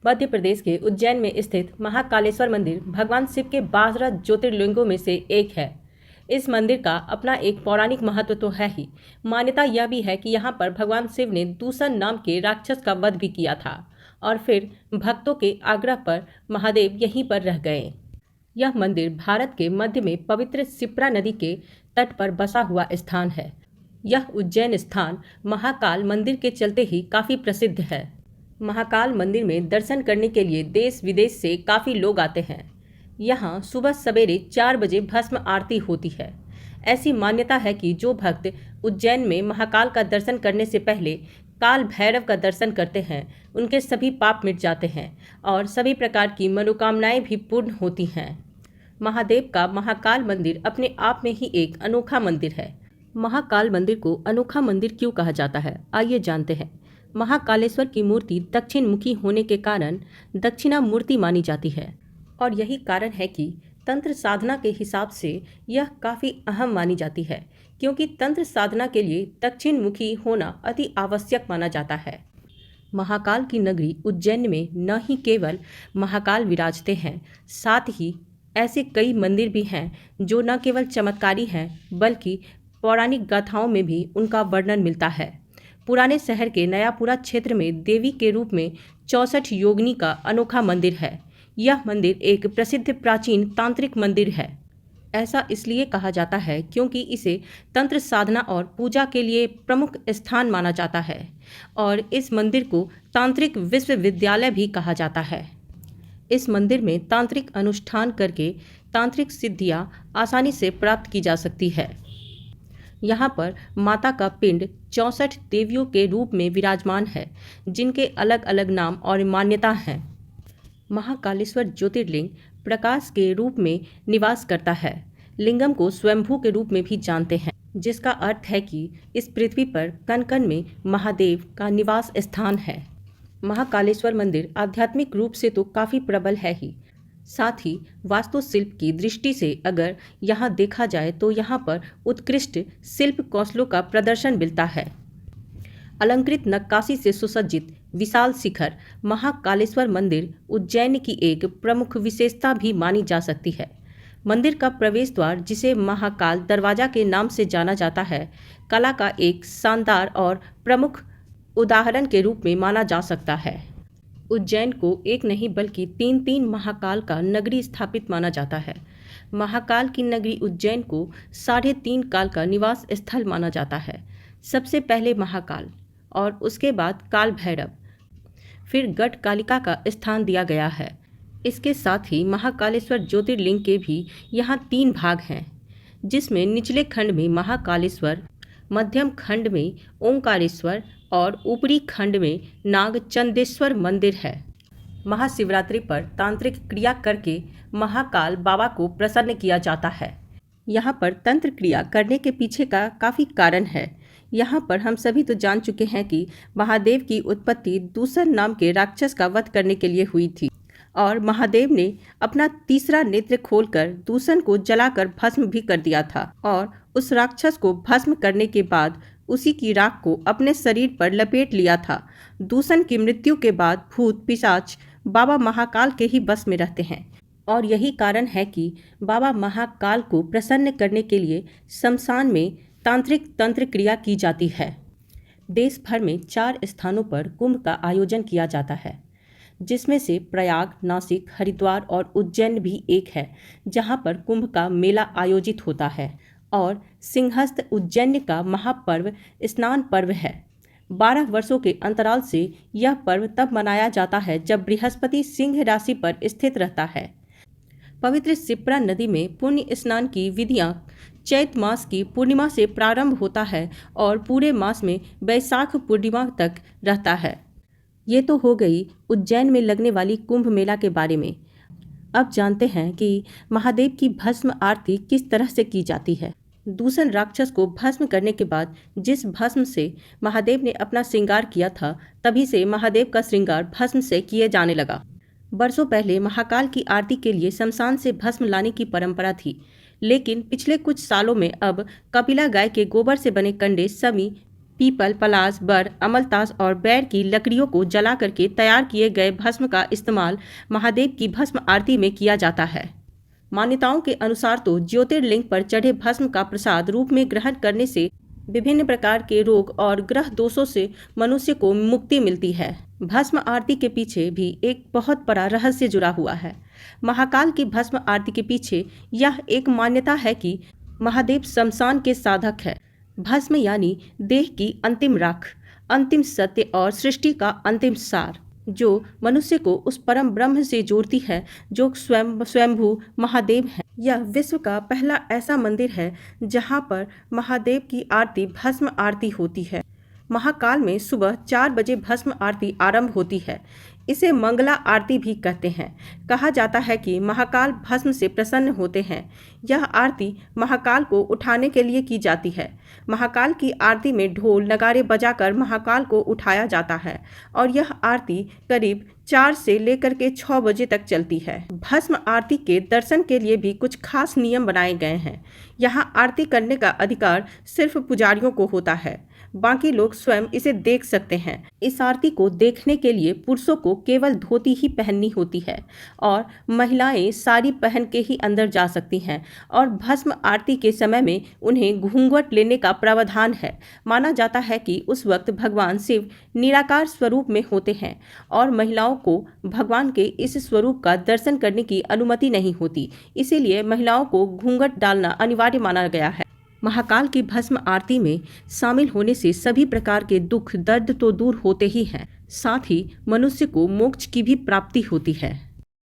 मध्य प्रदेश के उज्जैन में स्थित महाकालेश्वर मंदिर भगवान शिव के 12 ज्योतिर्लिंगों में से एक है। इस मंदिर का अपना एक पौराणिक महत्व तो है ही। मान्यता यह भी है कि यहाँ पर भगवान शिव ने दूषण नाम के राक्षस का वध भी किया था और फिर भक्तों के आग्रह पर महादेव यहीं पर रह गए। यह मंदिर भारत के मध्य में पवित्र शिप्रा नदी के तट पर बसा हुआ स्थान है। यह उज्जैन स्थान महाकाल मंदिर के चलते ही काफ़ी प्रसिद्ध है। महाकाल मंदिर में दर्शन करने के लिए देश विदेश से काफ़ी लोग आते हैं। यहाँ सुबह सवेरे 4 बजे भस्म आरती होती है। ऐसी मान्यता है कि जो भक्त उज्जैन में महाकाल का दर्शन करने से पहले काल भैरव का दर्शन करते हैं, उनके सभी पाप मिट जाते हैं और सभी प्रकार की मनोकामनाएं भी पूर्ण होती हैं। महादेव का महाकाल मंदिर अपने आप में ही एक अनोखा मंदिर है। महाकाल मंदिर को अनोखा मंदिर क्यों कहा जाता है, आइए जानते हैं। महाकालेश्वर की मूर्ति दक्षिण मुखी होने के कारण दक्षिणा मूर्ति मानी जाती है और यही कारण है कि तंत्र साधना के हिसाब से यह काफ़ी अहम मानी जाती है, क्योंकि तंत्र साधना के लिए दक्षिण मुखी होना अति आवश्यक माना जाता है। महाकाल की नगरी उज्जैन में न ही केवल महाकाल विराजते हैं, साथ ही ऐसे कई मंदिर भी हैं जो न केवल चमत्कारी हैं बल्कि पौराणिक गाथाओं में भी उनका वर्णन मिलता है। पुराने शहर के नयापुरा क्षेत्र में देवी के रूप में 64 योगिनी का अनोखा मंदिर है। यह मंदिर एक प्रसिद्ध प्राचीन तांत्रिक मंदिर है। ऐसा इसलिए कहा जाता है क्योंकि इसे तंत्र साधना और पूजा के लिए प्रमुख स्थान माना जाता है और इस मंदिर को तांत्रिक विश्वविद्यालय भी कहा जाता है। इस मंदिर में तांत्रिक अनुष्ठान करके तांत्रिक सिद्धियां आसानी से प्राप्त की जा सकती है। यहाँ पर माता का पिंड 64 देवियों के रूप में विराजमान है, जिनके अलग अलग नाम और मान्यता हैं। महाकालेश्वर ज्योतिर्लिंग प्रकाश के रूप में निवास करता है। लिंगम को स्वयंभू के रूप में भी जानते हैं, जिसका अर्थ है कि इस पृथ्वी पर कण कण में महादेव का निवास स्थान है। महाकालेश्वर मंदिर आध्यात्मिक रूप से तो काफ़ी प्रबल है ही, साथ ही वास्तुशिल्प की दृष्टि से अगर यहाँ देखा जाए तो यहाँ पर उत्कृष्ट शिल्प कौशलों का प्रदर्शन मिलता है। अलंकृत नक्काशी से सुसज्जित विशाल शिखर महाकालेश्वर मंदिर उज्जैन की एक प्रमुख विशेषता भी मानी जा सकती है। मंदिर का प्रवेश द्वार, जिसे महाकाल दरवाजा के नाम से जाना जाता है, कला का एक शानदार और प्रमुख उदाहरण के रूप में माना जा सकता है। उज्जैन को एक नहीं बल्कि 3 महाकाल का नगरी स्थापित माना जाता है। महाकाल की नगरी उज्जैन को 3.5 काल का निवास स्थल माना जाता है। सबसे पहले महाकाल और उसके बाद काल भैरव, फिर गढ़ कालिका का स्थान दिया गया है। इसके साथ ही महाकालेश्वर ज्योतिर्लिंग के भी यहाँ 3 भाग हैं, जिसमें निचले खंड में महाकालेश्वर, मध्यम खंड में ओंकारेश्वर और ऊपरी खंड में नागचंदेश्वर मंदिर है। महाशिवरात्रि पर तांत्रिक क्रिया करके महाकाल बाबा को प्रसन्न किया जाता है। यहाँ पर तंत्र क्रिया करने के पीछे का काफ़ी कारण है। यहाँ पर हम सभी तो जान चुके हैं कि महादेव की उत्पत्ति दूषण नाम के राक्षस का वध करने के लिए हुई थी और महादेव ने अपना तीसरा नेत्र खोलकर दूषण को जलाकर भस्म भी कर दिया था और उस राक्षस को भस्म करने के बाद उसी की राख को अपने शरीर पर लपेट लिया था। दूषण की मृत्यु के बाद भूत पिशाच बाबा महाकाल के ही बस में रहते हैं और यही कारण है कि बाबा महाकाल को प्रसन्न करने के लिए शमशान में तांत्रिक तंत्र क्रिया की जाती है। देश भर में 4 स्थानों पर कुंभ का आयोजन किया जाता है, जिसमें से प्रयाग, नासिक, हरिद्वार और उज्जैन भी एक है, जहां पर कुंभ का मेला आयोजित होता है और सिंहस्थ उज्जैन का महापर्व स्नान पर्व है। 12 वर्षों के अंतराल से यह पर्व तब मनाया जाता है जब बृहस्पति सिंह राशि पर स्थित रहता है। पवित्र शिप्रा नदी में पुण्य स्नान की विधियां चैत मास की पूर्णिमा से प्रारंभ होता है और पूरे मास में वैशाख पूर्णिमा तक रहता है। ये तो हो गई उज्जैन में लगने वाली कुंभ मेला के बारे में। अब जानते हैं कि महादेव की भस्म आरती किस तरह से की जाती है। दूषण राक्षस को भस्म करने के बाद जिस भस्म से महादेव ने अपना श्रृंगार किया था, तभी से महादेव का श्रृंगार भस्म से किए जाने लगा। बरसों पहले महाकाल की आरती के लिए शमशान से भस्म लाने की परंपरा थी, लेकिन पिछले कुछ सालों में अब कपिला गाय के गोबर से बने कंडे, समी, पीपल, पलाश, बर, अमलतास और बैर की लकड़ियों को जला करके तैयार किए गए भस्म का इस्तेमाल महादेव की भस्म आरती में किया जाता है। मान्यताओं के अनुसार तो ज्योतिर्लिंग पर चढ़े भस्म का प्रसाद रूप में ग्रहण करने से विभिन्न प्रकार के रोग और ग्रह दोषों से मनुष्य को मुक्ति मिलती है। भस्म आरती के पीछे भी एक बहुत बड़ा रहस्य जुड़ा हुआ है। महाकाल की भस्म आरती के पीछे यह एक मान्यता है कि महादेव शमशान के साधक है। भस्म यानी देह की अंतिम राख, अंतिम सत्य और सृष्टि का अंतिम सार, जो मनुष्य को उस परम ब्रह्म से जोड़ती है जो स्वयंभू महादेव है। यह विश्व का पहला ऐसा मंदिर है जहाँ पर महादेव की आरती भस्म आरती होती है। महाकाल में सुबह 4 बजे भस्म आरती आरंभ होती है। इसे मंगला आरती भी कहते हैं। कहा जाता है कि महाकाल भस्म से प्रसन्न होते हैं। यह आरती महाकाल को उठाने के लिए की जाती है। महाकाल की आरती में ढोल नगाड़े बजाकर महाकाल को उठाया जाता है और यह आरती करीब 4 से लेकर के 6 बजे तक चलती है। भस्म आरती के दर्शन के लिए भी कुछ खास नियम बनाए गए हैं। यहाँ आरती करने का अधिकार सिर्फ पुजारियों को होता है, बाकी लोग स्वयं इसे देख सकते हैं। इस आरती को देखने के लिए पुरुषों को केवल धोती ही पहननी होती है और महिलाएं साड़ी पहन के ही अंदर जा सकती हैं और भस्म आरती के समय में उन्हें घूंघट लेने का प्रावधान है। माना जाता है कि उस वक्त भगवान शिव निराकार स्वरूप में होते हैं और महिलाओं को भगवान के इस स्वरूप का दर्शन करने की अनुमति नहीं होती, इसीलिए महिलाओं को घूंघट डालना अनिवार्य माना गया है। महाकाल की भस्म आरती में शामिल होने से सभी प्रकार के दुख दर्द तो दूर होते ही हैं, साथ ही मनुष्य को मोक्ष की भी प्राप्ति होती है।